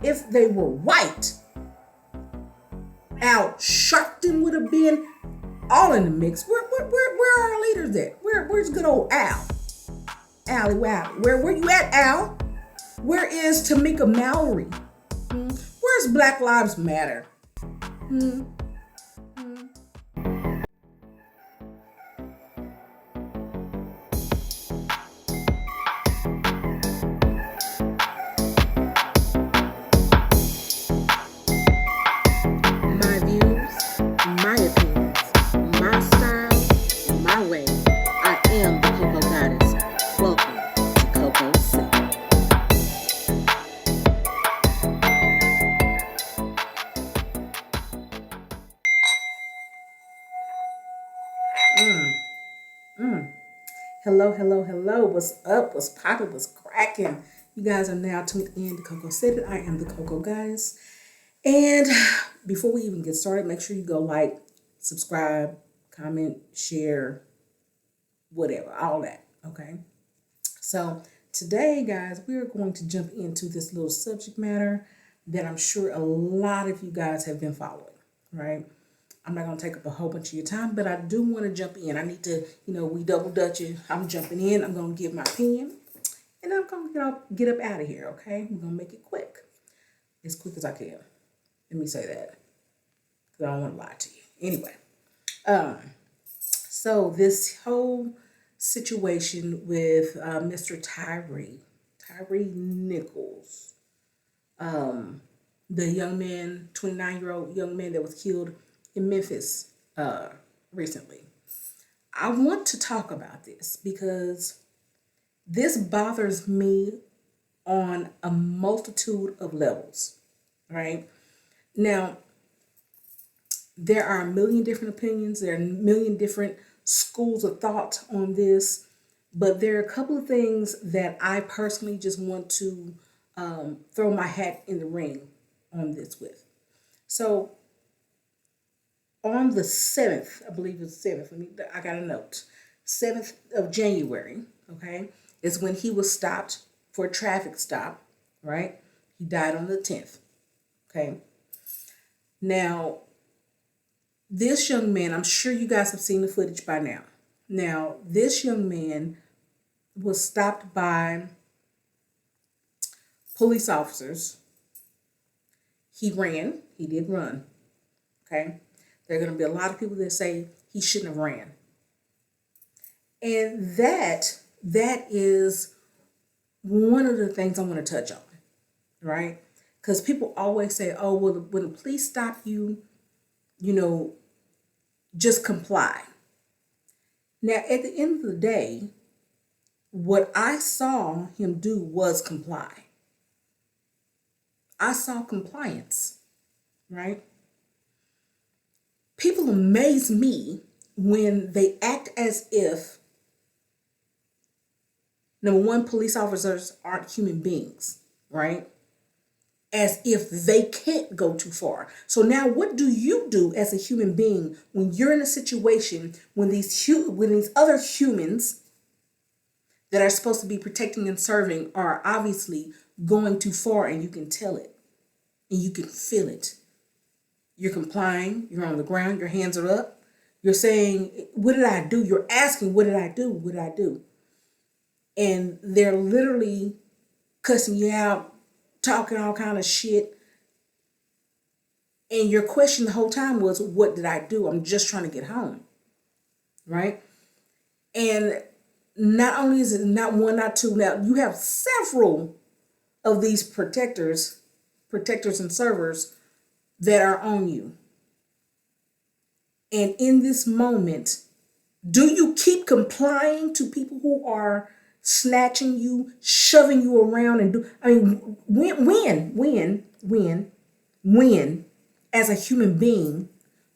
If they were white, Al Sharpton would have been all in the mix. Where are our leaders at? Where's good old Al? Allie, wow. Where you at, Al? Where is Tamika Mallory? Where's Black Lives Matter? Hmm. My views, my opinions, my style, my way. I am the Coco Goddess. Welcome to Coco City. Mm, mm. Hello, hello, hello. What's up? What's poppin'? What's cracking? You guys are now tuned in to Coco City. I am the Coco Goddess. And before we even get started, make sure you go like, subscribe, comment, share, whatever, all that. Okay. So today, guys, we are going to jump into this little subject matter that I'm sure a lot of you guys have been following, right? I'm not going to take up a whole bunch of your time, but I do want to jump in. I need to, we double dutch it. I'm jumping in. I'm going to give my opinion, and I'm going to get up out of here, okay? We're going to make it quick, as quick as I can. Let me say that, because I don't want to lie to you. Anyway, so this whole situation with Mr. Tyre Nichols, the young man, 29-year-old young man that was killed in Memphis recently. I want to talk about this because this bothers me on a multitude of levels, right? Now, there are a million different opinions, there are a million different schools of thought on this, but there are a couple of things that I personally just want to throw my hat in the ring on this with. So, on the 7th, I believe it's 7th, I got a note, 7th of January, okay, is when he was stopped for a traffic stop, right? He died on the 10th, okay? Now, this young man, I'm sure you guys have seen the footage by now. Now, this young man was stopped by police officers. He ran, he did run, okay? There are going to be a lot of people that say he shouldn't have ran. And that is one of the things I want to touch on, right? Because people always say, oh, well, when the police stop you, just comply. Now, at the end of the day, what I saw him do was comply. I saw compliance, right? People amaze me when they act as if, number one, police officers aren't human beings, right? As if they can't go too far. So now what do you do as a human being when you're in a situation when these other humans that are supposed to be protecting and serving are obviously going too far, and you can tell it and you can feel it? You're complying, you're on the ground, your hands are up. You're saying, what did I do? You're asking, what did I do? What did I do? And they're literally cussing you out, talking all kind of shit. And your question the whole time was, what did I do? I'm just trying to get home, right? And not only is it not one, not two, now you have several of these protectors and servers that are on you. And in this moment, do you keep complying to people who are snatching you, shoving you around, when, as a human being,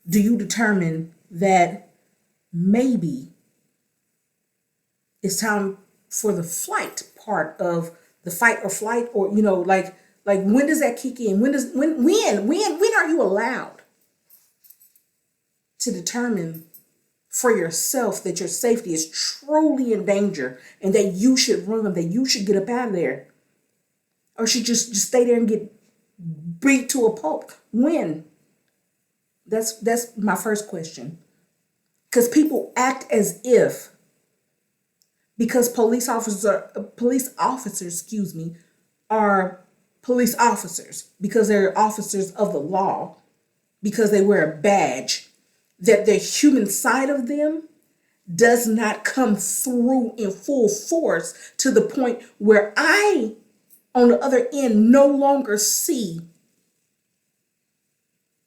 do you determine that maybe it's time for the flight part of the fight or flight, or like when does that kick in? When are you allowed to determine for yourself that your safety is truly in danger and that you should run, that you should get up out of there, or should just stay there and get beat to a pulp. When? That's my first question. Because people act as if, because police officers, are police officers, because they're officers of the law, because they wear a badge, that the human side of them does not come through in full force to the point where I, on the other end, no longer see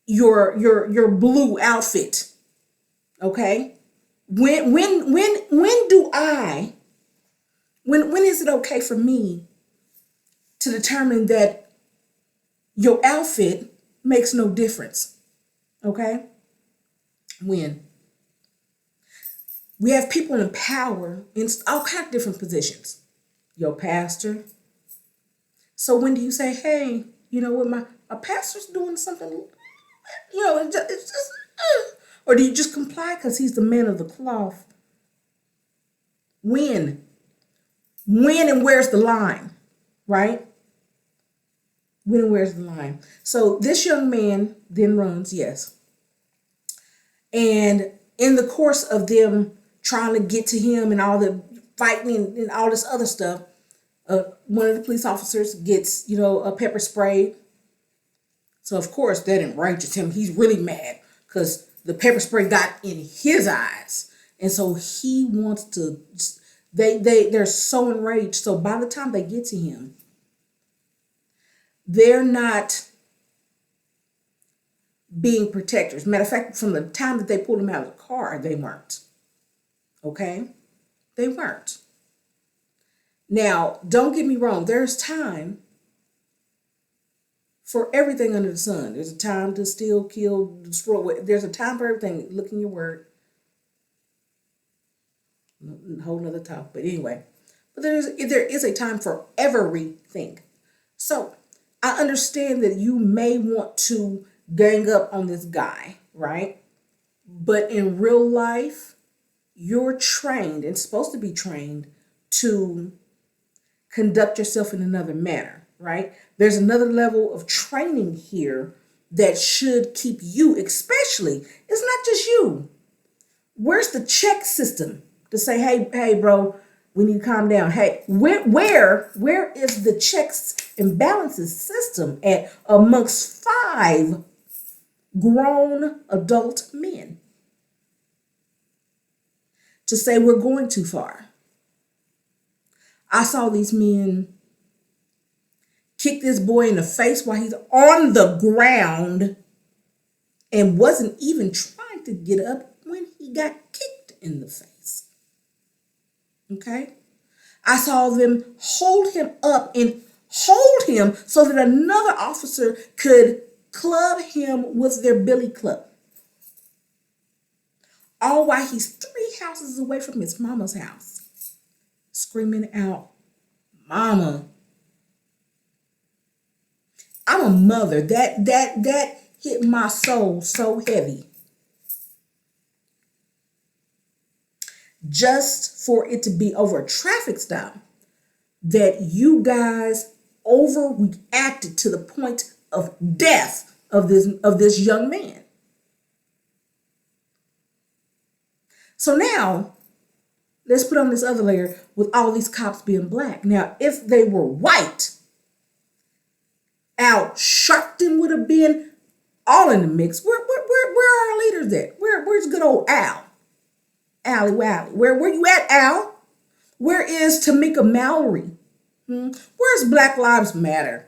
your blue outfit. Okay? When is it okay for me to determine that your outfit makes no difference? Okay? When? We have people in power in all kinds of different positions. Your pastor. So when do you say, hey, you know what, my pastor's doing something, it's just, or do you just comply because he's the man of the cloth? When? When and where's the line, right? When and where's the line? So this young man then runs, yes. And in the course of them trying to get to him and all the fighting and all this other stuff, one of the police officers gets, a pepper spray. So of course that enrages him. He's really mad because the pepper spray got in his eyes. And so he wants to, they're so enraged. So by the time they get to him, they're not being protectors. Matter of fact, from the time that they pulled him out of the car, they weren't. Okay? They weren't. Now, don't get me wrong. There's time for everything under the sun. There's a time to steal, kill, destroy. There's a time for everything. Look in your word. Whole nother topic. But anyway. But there is a time for everything. So, I understand that you may want to gang up on this guy, right? But in real life, you're trained and supposed to be trained to conduct yourself in another manner, right? There's another level of training here that should keep you, especially, it's not just you. Where's the check system to say, hey, bro, we need to calm down. Hey, where is the checks and balances system at amongst 5 grown adult men to say we're going too far? I saw these men kick this boy in the face while he's on the ground and wasn't even trying to get up when he got kicked in the face. Okay? I saw them hold him up and hold him so that another officer could club him with their billy club. All while he's 3 houses away from his mama's house, screaming out, "Mama." I'm a mother. That hit my soul so heavy. Just for it to be over a traffic stop, that you guys overreacted to the point of death of this young man. So now, let's put on this other layer with all these cops being black. Now, if they were white, Al Sharpton would have been all in the mix. Where are our leaders at? Where's good old Al? Allie Wally. Where you at, Al? Where is Tamika Mallory? Where's Black Lives Matter?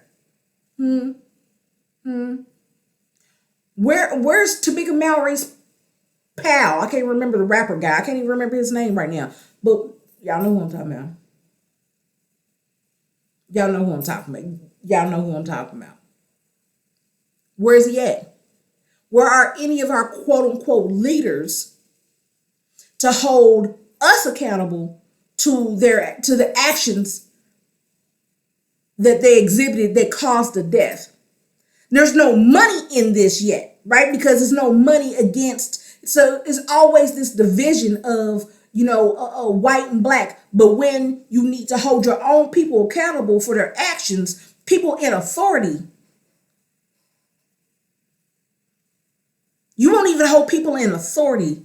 Where's Tamika Mallory's pal? I can't remember the rapper guy. I can't even remember his name right now. But y'all know who I'm talking about. Y'all know who I'm talking about. Y'all know who I'm talking about. Where's he at? Where are any of our quote unquote leaders to hold us accountable to the actions that they exhibited that caused the death? There's no money in this yet, right? Because there's no money against, so it's always this division of, white and black. But when you need to hold your own people accountable for their actions, people in authority You won't even hold people in authority.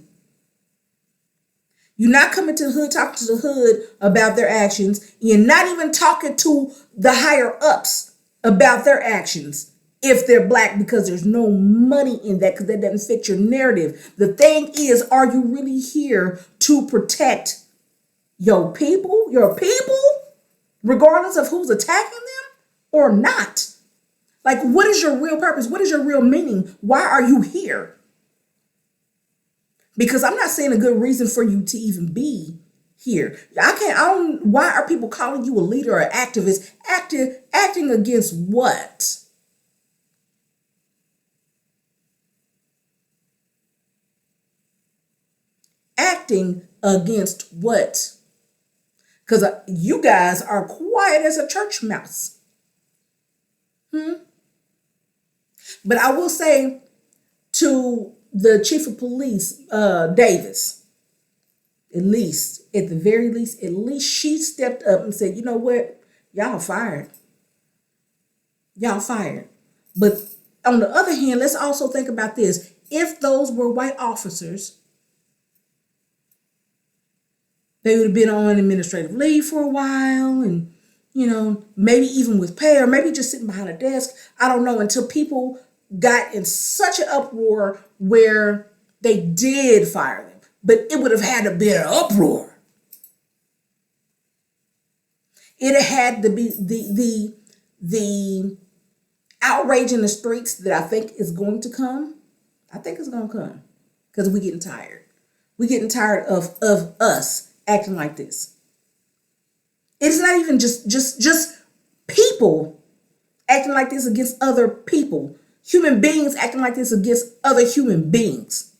You're not coming to the hood, talking to the hood about their actions. You're not even talking to the higher ups about their actions if they're black, because there's no money in that, because that doesn't fit your narrative. The thing is, are you really here to protect your people, regardless of who's attacking them or not? Like, what is your real purpose? What is your real meaning? Why are you here? Because I'm not saying a good reason for you to even be here. Why are people calling you a leader or activist? Acting against what? Acting against what? Because you guys are quiet as a church mouse. But I will say to the chief of police, Davis, at the very least, at least she stepped up and said, you know what? Y'all fired. Y'all fired. But on the other hand, let's also think about this. If those were white officers, they would have been on administrative leave for a while, and, maybe even with pay, or maybe just sitting behind a desk. I don't know, until people got in such an uproar where they did fire them. But it would have had to be an uproar. It had to be the outrage in the streets that I think is going to come. I think it's going to come because we're getting tired. We're getting tired of us acting like this. It's not even just people acting like this against other people. Human beings acting like this against other human beings.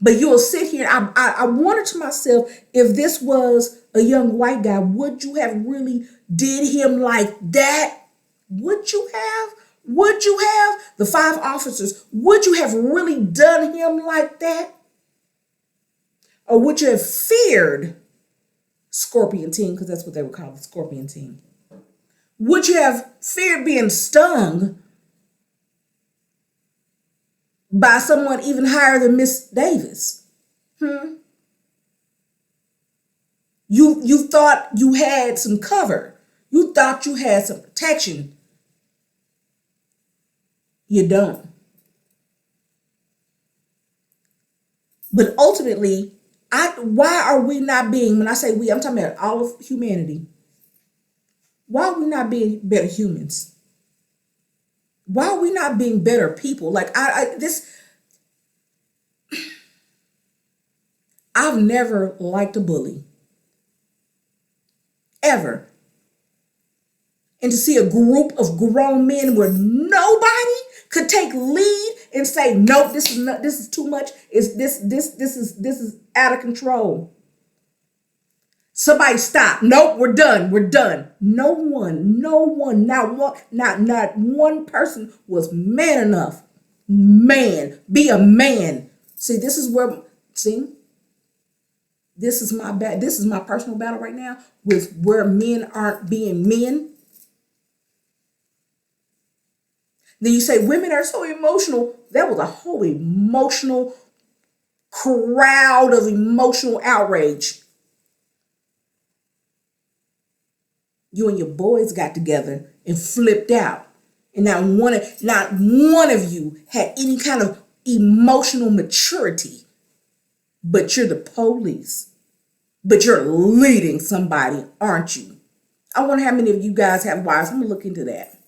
But you'll sit here. I wonder to myself, if this was a young white guy, would you have really did him like that? Would you have? Would you have? The 5 officers, would you have really done him like that? Or would you have feared Scorpion Team, because that's what they would call the Scorpion Team? Would you have feared being stung by someone even higher than Miss Davis? You thought you had some cover. You thought you had some protection. You don't. But ultimately, why are we not being, when I say we, I'm talking about all of humanity. Why are we not being better humans? Why are we not being better people? Like I've never liked a bully. Ever. And to see a group of grown men where nobody could take lead and say, nope, this is too much. This is out of control. Somebody stop. Nope, we're done. No one, not one person was man enough. Be a man. This is my personal battle right now with where men aren't being men. Then you say women are so emotional. That was a whole emotional crowd of emotional outrage. You and your boys got together and flipped out. And not one of you had any kind of emotional maturity. But you're the police. But you're leading somebody, aren't you? I wonder how many of you guys have wives. I'm going to look into that.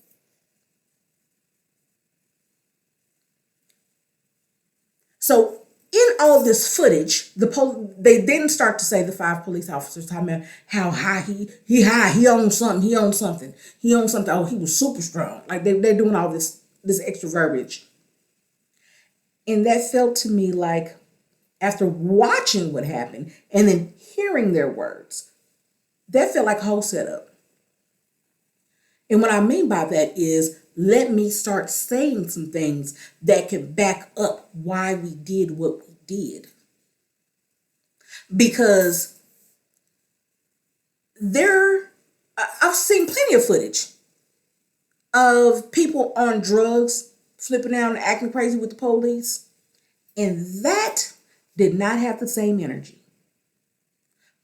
So in all this footage, they didn't start to say, the 5 police officers talking about how high he owned something. Oh, he was super strong. Like they're doing all this extra verbiage. And that felt to me like, after watching what happened and then hearing their words, that felt like a whole setup. And what I mean by that is, let me start saying some things that can back up why we did what we did. Because I've seen plenty of footage of people on drugs flipping out and acting crazy with the police. And that did not have the same energy.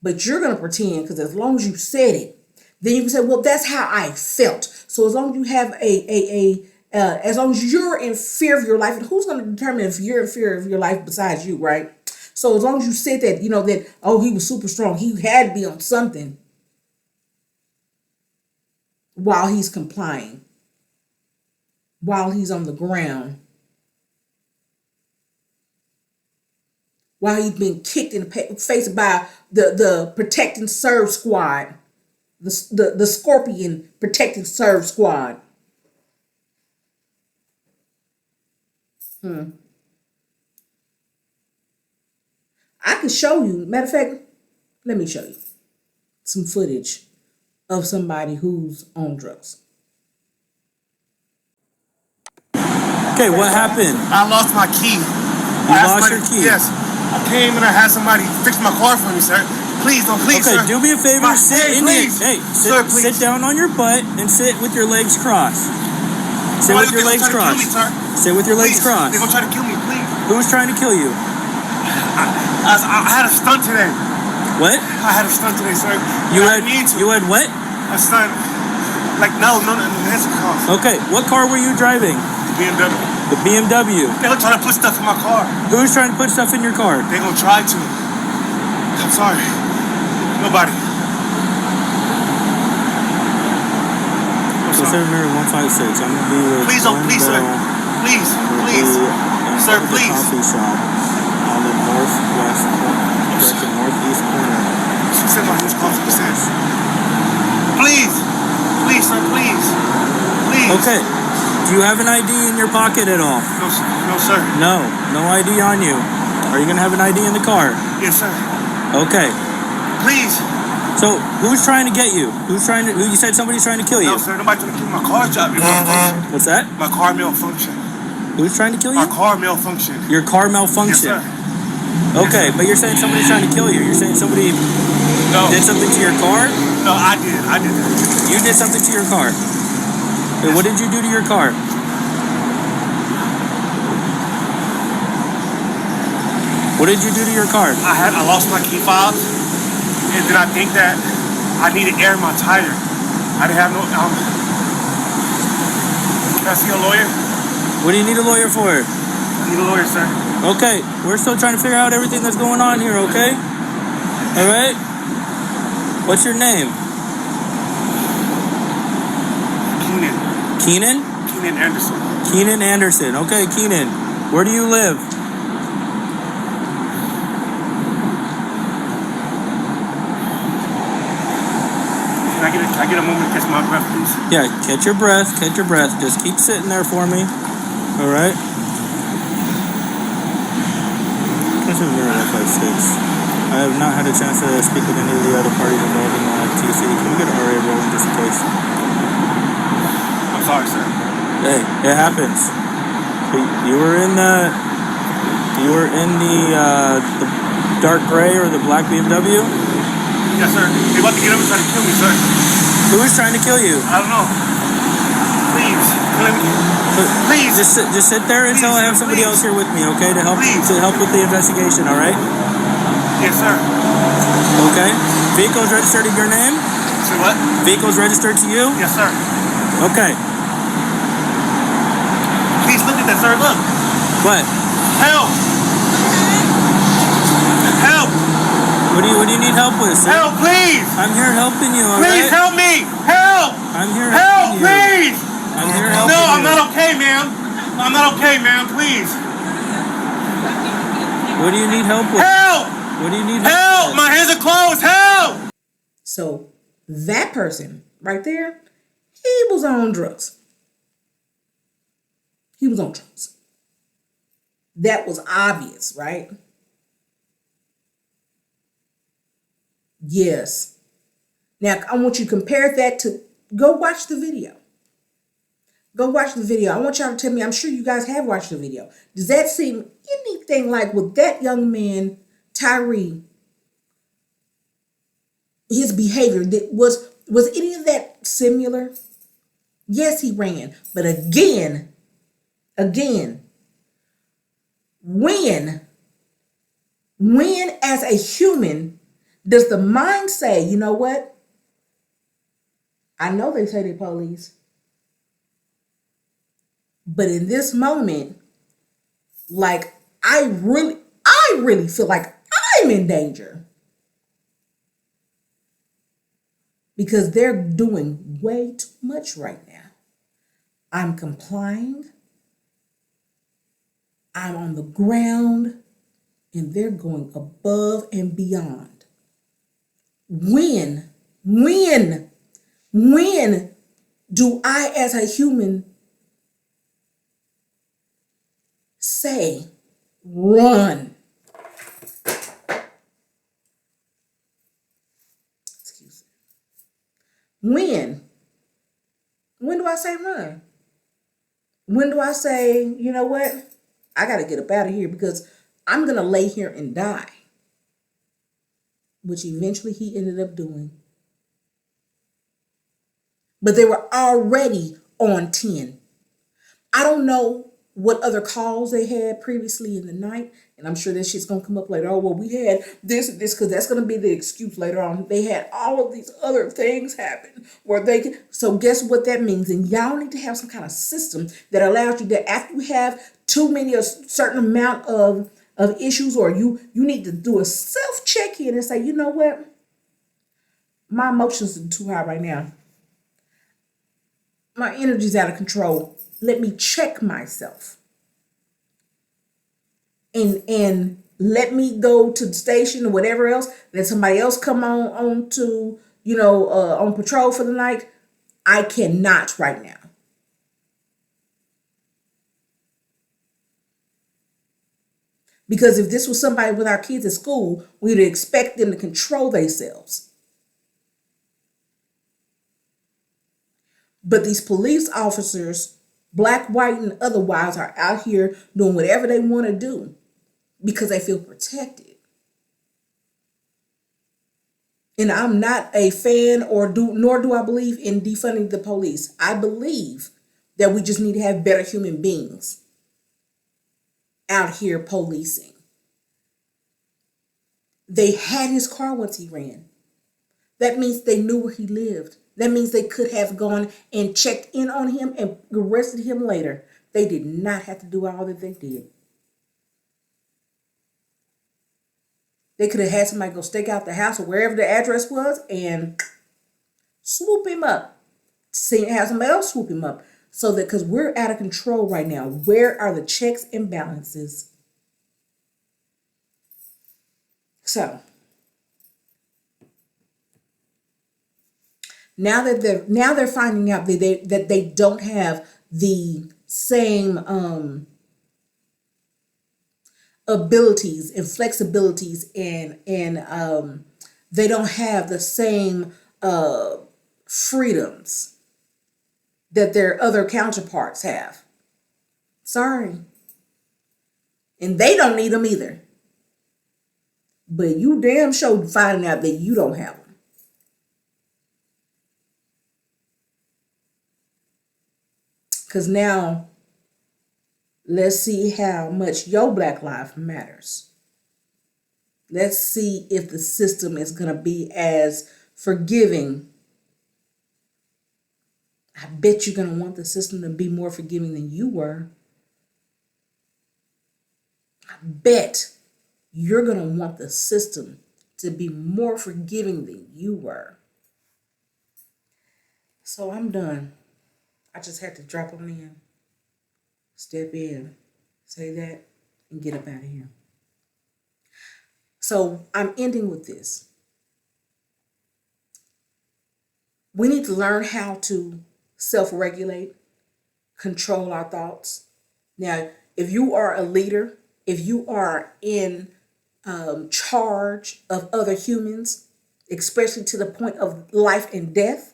But you're going to pretend, because as long as you said it, then you can say, well, that's how I felt. So as long as you have as long as you're in fear of your life, and who's going to determine if you're in fear of your life besides you, right? So as long as you said that, that, oh, he was super strong, he had to be on something while he's complying, while he's on the ground, while he's being kicked in the face by the protecting serve squad, the scorpion protecting serve squad. I can show you, matter of fact, let me show you some footage of somebody who's on drugs. Okay, what happened? I lost my key. You lost your key? Yes. I came and I had somebody fix my car for me, sir. Please, okay, sir. Do me a favor. Sit down on your butt and sit with your legs crossed. Sit with your legs crossed. Sit with your legs crossed. They're gonna try to kill me, please. Who's trying to kill you? I had a stunt today. What? I had a stunt today, sir. You had what? A stunt. No, that's a car. Okay, what car were you driving? BMW. The BMW. They're gonna try to put stuff in my car. Who's trying to put stuff in your car? They're gonna try to. I'm sorry. Nobody. Consider 156. I'm gonna be with please, sir. Please. Sir, please. Coffee shop on the northwest corner, northeast corner. She said my whose coffee percent. Please, sir, please. Okay. Do you have an ID in your pocket at all? No, sir. No ID on you. Are you gonna have an ID in the car? Yes, sir. Okay. Please. So, who's trying to get you? You said somebody's trying to kill you? No, sir, nobody's trying to kill my car job. What's that? My car malfunction. Who's trying to kill you? My car malfunction. Your car malfunction? Yes, sir. Okay, but you're saying somebody's trying to kill you. You're saying somebody did something to your car? No, I did that. You did something to your car? Wait, what did you do to your car? What did you do to your car? I lost my key fobs, and then I think that I needed air in my tire. I didn't have no. Can I see a lawyer? What do you need a lawyer for? I need a lawyer, sir. Okay, we're still trying to figure out everything that's going on here, okay? All right? What's your name? Keenan? Keenan Anderson. Keenan Anderson. Okay, Keenan. Where do you live? Can I get a moment to catch my breath, please? Yeah, catch your breath. Just keep sitting there for me. All right? Consider 156. I have not had a chance to speak with any of the other parties involved in the TC. Can we get an RA rolling just in case? I'm sorry, sir. Hey, it happens. You were in the dark gray or the black BMW? Yes, sir. They're about to get up and try to kill me, sir. Who is trying to kill you? I don't know. Please. Just sit there until I have somebody else here with me, okay? To help with the investigation, all right? Yes, sir. Okay. Vehicle's registered in your name? Say what? Vehicle's registered to you? Yes, sir. Okay. Please look at that, sir. Look. What? Help! What do you need help with, sir? Help, please! I'm here helping you, all please right? Help me! Help! I'm here helping you. Please! I'm here helping you. No, I'm not okay, ma'am. I'm not okay, ma'am. Please. What do you need help with? Help! What do you need help with? My hands are closed. Help! So that person right there, he was on drugs. He was on drugs. That was obvious, right? Yes. Now, I want you to compare that to, go watch the video. Go watch the video. I want y'all to tell me, I'm sure you guys have watched the video. Does that seem anything like with that young man, Tyre, his behavior? Was any of that similar? Yes, he ran. But again, Again, when as a human does the mind say, you know what? I know they say they're police, but in this moment, like I really feel like I'm in danger because they're doing way too much right now. I'm complying. I'm on the ground and they're going above and beyond. When do I as a human say, run? Excuse me. When do I say run? When do I say, you know what? I got to get up out of here because I'm going to lay here and die. Which eventually he ended up doing. But they were already on 10. I don't know what other calls they had previously in the night. And I'm sure that shit's going to come up later. Oh, well, we had this, because that's going to be the excuse later on. They had all of these other things happen where they can. So guess what that means? And y'all need to have some kind of system that allows you that after you have too many, a certain amount of issues, or you need to do a self check-in and say, you know what? My emotions are too high right now. My energy's out of control. Let me check myself. And let me go to the station or whatever else. Let somebody else come on to, on patrol for the night. I cannot right now. Because if this was somebody with our kids at school, we'd expect them to control themselves. But these police officers, black, white, and otherwise, are out here doing whatever they want to do because they feel protected. And I'm not a fan nor do I believe in defunding the police. I believe that we just need to have better human beings out here policing. They had his car once he ran. That means they knew where he lived. That means they could have gone and checked in on him and arrested him later. They did not have to do all that they did. They could have had somebody go stake out the house or wherever the address was and swoop him up. Have somebody else swoop him up. So that, because we're out of control right now. Where are the checks and balances? So now that they're finding out that they don't have the same abilities and flexibilities and they don't have the same freedoms that their other counterparts have. Sorry. And they don't need them either. But you damn sure finding out that you don't have them. Because now, let's see how much your Black life matters. Let's see if the system is going to be as forgiving. I bet you're going to want the system to be more forgiving than you were. I bet you're going to want the system to be more forgiving than you were. So I'm done. I just had to drop them in, step in, say that, and get up out of here. So I'm ending with this. We need to learn how to self-regulate, control our thoughts. Now, if you are a leader, if you are in charge of other humans, especially to the point of life and death,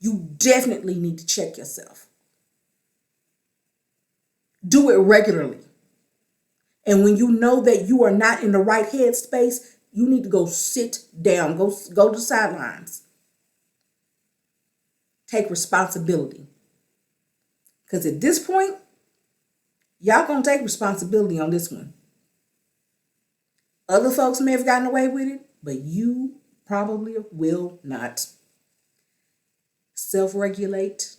you definitely need to check yourself. Do it regularly. And when you know that you are not in the right headspace, you need to go sit down, go to the sidelines. Take responsibility. Because at this point, Y'all gonna take responsibility on this one. Other folks may have gotten away with it, but you probably will not. Self-regulate.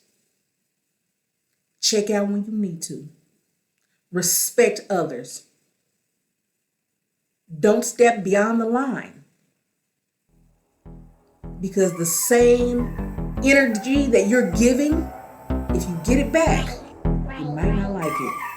Check out when you need to. Respect others. Don't step beyond the line. Because the same energy that you're giving, if you get it back, you might not like it.